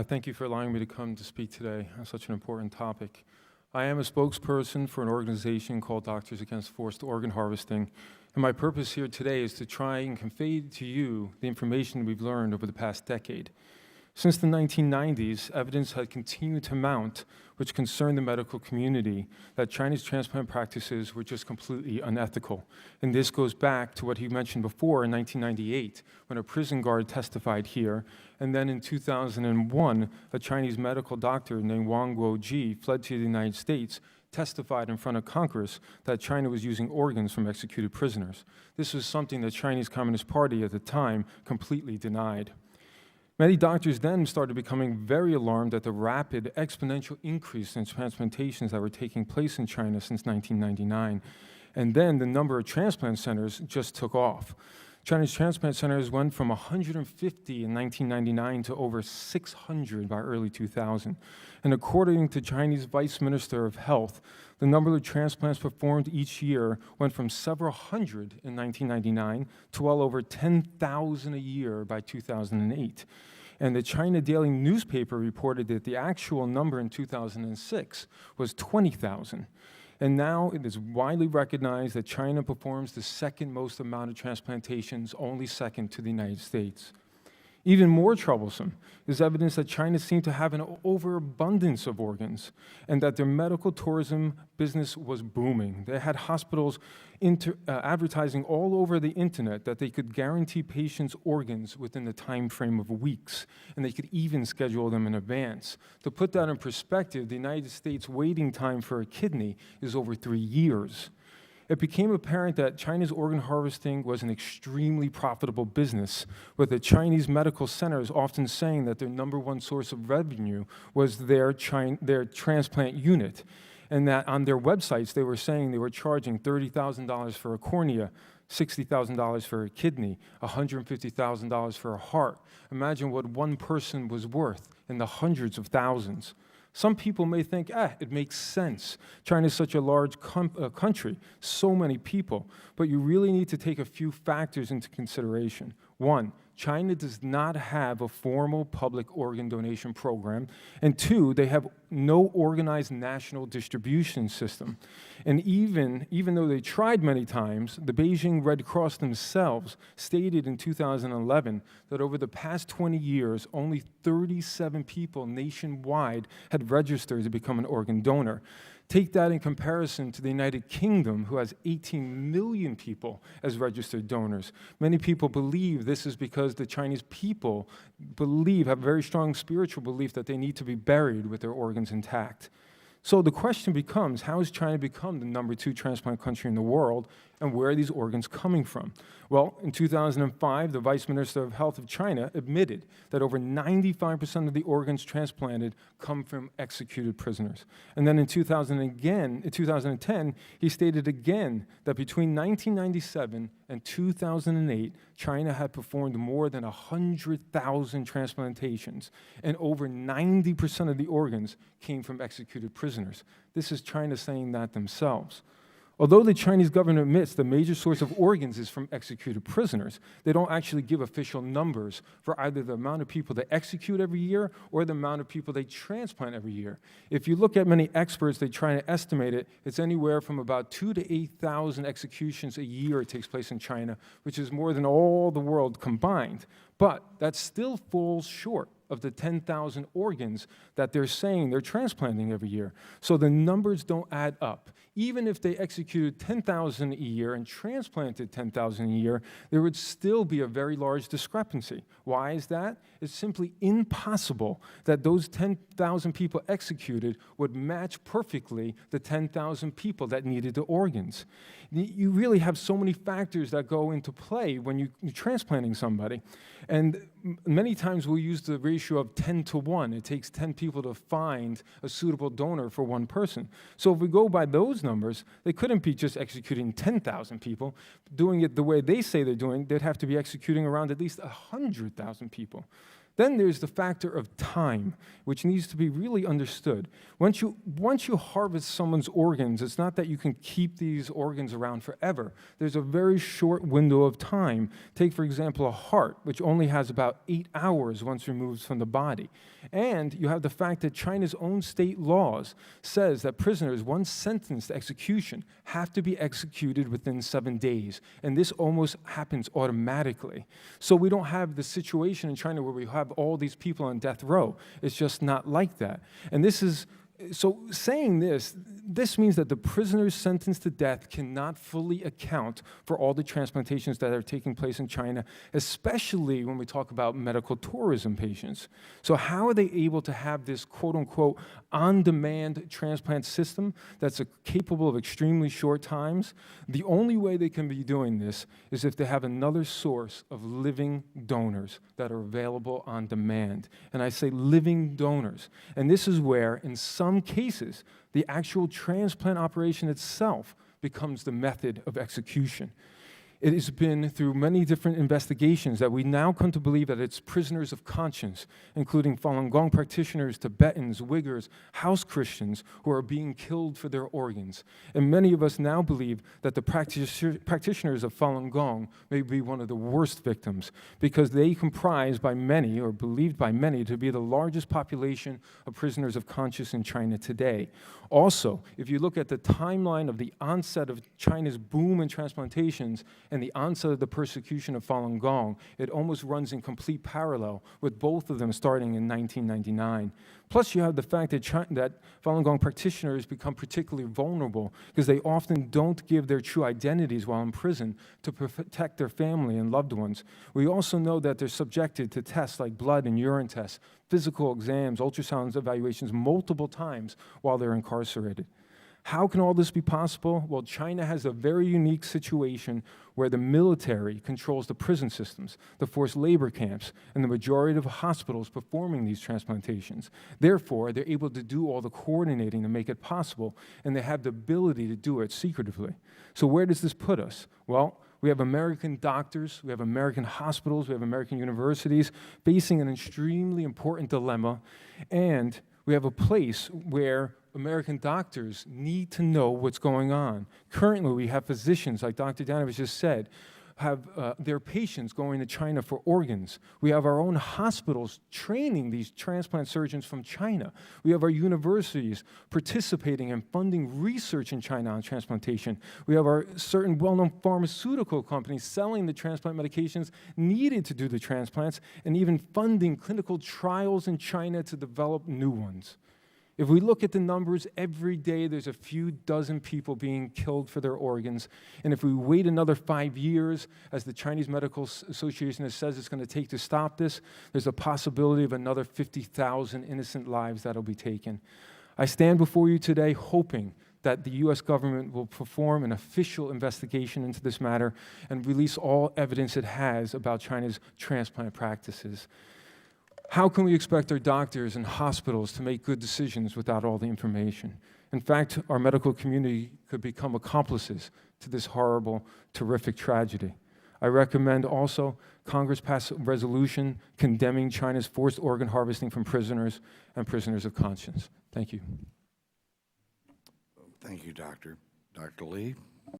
Thank you for allowing me to come to speak today on such an important topic. I am a spokesperson for an organization called Doctors Against Forced Organ Harvesting, and my purpose here today is to try and convey to you the information we've learned over the past decade. Since the 1990s, evidence had continued to mount, which concerned the medical community, that Chinese transplant practices were just completely unethical. And this goes back to what he mentioned before in 1998, when a prison guard testified here, and then in 2001, a Chinese medical doctor named Wang Guoji fled to the United States, testified in front of Congress that China was using organs from executed prisoners. This was something the Chinese Communist Party at the time completely denied. Many doctors then started becoming very alarmed at the rapid exponential increase in transplantations that were taking place in China since 1999. And then the number of transplant centers just took off. China's transplant centers went from 150 in 1999 to over 600 by early 2000. And according to Chinese Vice Minister of Health, the number of transplants performed each year went from several hundred in 1999 to well over 10,000 a year by 2008. And the China Daily newspaper reported that the actual number in 2006 was 20,000. And now it is widely recognized that China performs the second most amount of transplantations, only second to the United States. Even more troublesome is evidence that China seemed to have an overabundance of organs and that their medical tourism business was booming. They had hospitals advertising all over the internet that they could guarantee patients organs within the time frame of weeks, and they could even schedule them in advance. To put that in perspective, the United States waiting time for a kidney is over 3 years. It became apparent that China's organ harvesting was an extremely profitable business, with the Chinese medical centers often saying that their number one source of revenue was their transplant unit, and that on their websites they were saying they were charging $30,000 for a cornea, $60,000 for a kidney, $150,000 for a heart. Imagine what one person was worth in the hundreds of thousands. Some people may think, it makes sense. China is such a large country, so many people. But you really need to take a few factors into consideration. One, China does not have a formal public organ donation program. And two, they have no organized national distribution system. And even though they tried many times, the Beijing Red Cross themselves stated in 2011 that over the past 20 years, only 37 people nationwide had registered to become an organ donor. Take that in comparison to the United Kingdom, who has 18 million people as registered donors. Many people believe this is because the Chinese people have a very strong spiritual belief that they need to be buried with their organs intact. So the question becomes, how has China become the number 2 transplant country in the world, and where are these organs coming from? Well, in 2005, the Vice Minister of Health of China admitted that over 95% of the organs transplanted come from executed prisoners. And then in 2010, he stated again that between 1997 and 2008, China had performed more than 100,000 transplantations, and over 90% of the organs came from executed prisoners. This is China saying that themselves. Although the Chinese government admits the major source of organs is from executed prisoners, they don't actually give official numbers for either the amount of people they execute every year or the amount of people they transplant every year. If you look at many experts, they try to estimate it. It's anywhere from about 2,000 to 8,000 executions a year takes place in China, which is more than all the world combined. But that still falls short of the 10,000 organs that they're saying they're transplanting every year. So the numbers don't add up. Even if they executed 10,000 a year and transplanted 10,000 a year, there would still be a very large discrepancy. Why is that? It's simply impossible that those 10,000 people executed would match perfectly the 10,000 people that needed the organs. You really have so many factors that go into play when you're transplanting somebody. And many times we'll use the ratio of 10 to 1. It takes 10 people to find a suitable donor for one person. So if we go by those numbers, they couldn't be just executing 10,000 people. Doing it the way they say they're doing, they'd have to be executing around at least 100,000 people. Then there's the factor of time, which needs to be really understood. Once you harvest someone's organs, it's not that you can keep these organs around forever. There's a very short window of time. Take, for example, a heart, which only has about 8 hours once removed from the body. And you have the fact that China's own state laws says that prisoners, once sentenced to execution, have to be executed within 7 days. And this almost happens automatically. So we don't have the situation in China where we have all these people on death row. It's just not like that. And so saying this means that the prisoners sentenced to death cannot fully account for all the transplantations that are taking place in China, especially when we talk about medical tourism patients. So how are they able to have this quote-unquote on-demand transplant system that's capable of extremely short times? The only way they can be doing this is if they have another source of living donors that are available on demand. And I say living donors. And this is where, in some cases, the actual transplant operation itself becomes the method of execution. It has been through many different investigations that we now come to believe that it's prisoners of conscience, including Falun Gong practitioners, Tibetans, Uyghurs, house Christians, who are being killed for their organs. And many of us now believe that the practitioners of Falun Gong may be one of the worst victims because they comprise by many, or believed by many, to be the largest population of prisoners of conscience in China today. Also, if you look at the timeline of the onset of China's boom in transplantations and the onset of the persecution of Falun Gong, it almost runs in complete parallel with both of them starting in 1999. Plus, you have the fact that Falun Gong practitioners become particularly vulnerable because they often don't give their true identities while in prison to protect their family and loved ones. We also know that they're subjected to tests like blood and urine tests, physical exams, ultrasound evaluations multiple times while they're incarcerated. How can all this be possible? Well, China has a very unique situation where the military controls the prison systems, the forced labor camps, and the majority of hospitals performing these transplantations. Therefore, they're able to do all the coordinating to make it possible, and they have the ability to do it secretively. So where does this put us? Well, we have American doctors, we have American hospitals, we have American universities facing an extremely important dilemma, and we have a place where American doctors need to know what's going on. Currently, we have physicians, like Dr. Danovich just said, have their patients going to China for organs. We have our own hospitals training these transplant surgeons from China. We have our universities participating and funding research in China on transplantation. We have our certain well-known pharmaceutical companies selling the transplant medications needed to do the transplants and even funding clinical trials in China to develop new ones. If we look at the numbers, every day there's a few dozen people being killed for their organs. And if we wait another 5 years, as the Chinese Medical Association has said it's going to take to stop this, there's a possibility of another 50,000 innocent lives that will be taken. I stand before you today hoping that the U.S. government will perform an official investigation into this matter and release all evidence it has about China's transplant practices. How can we expect our doctors and hospitals to make good decisions without all the information? In fact, our medical community could become accomplices to this horrible, terrific tragedy. I recommend also Congress pass a resolution condemning China's forced organ harvesting from prisoners and prisoners of conscience. Thank you. Thank you, Doctor. Dr. Lee.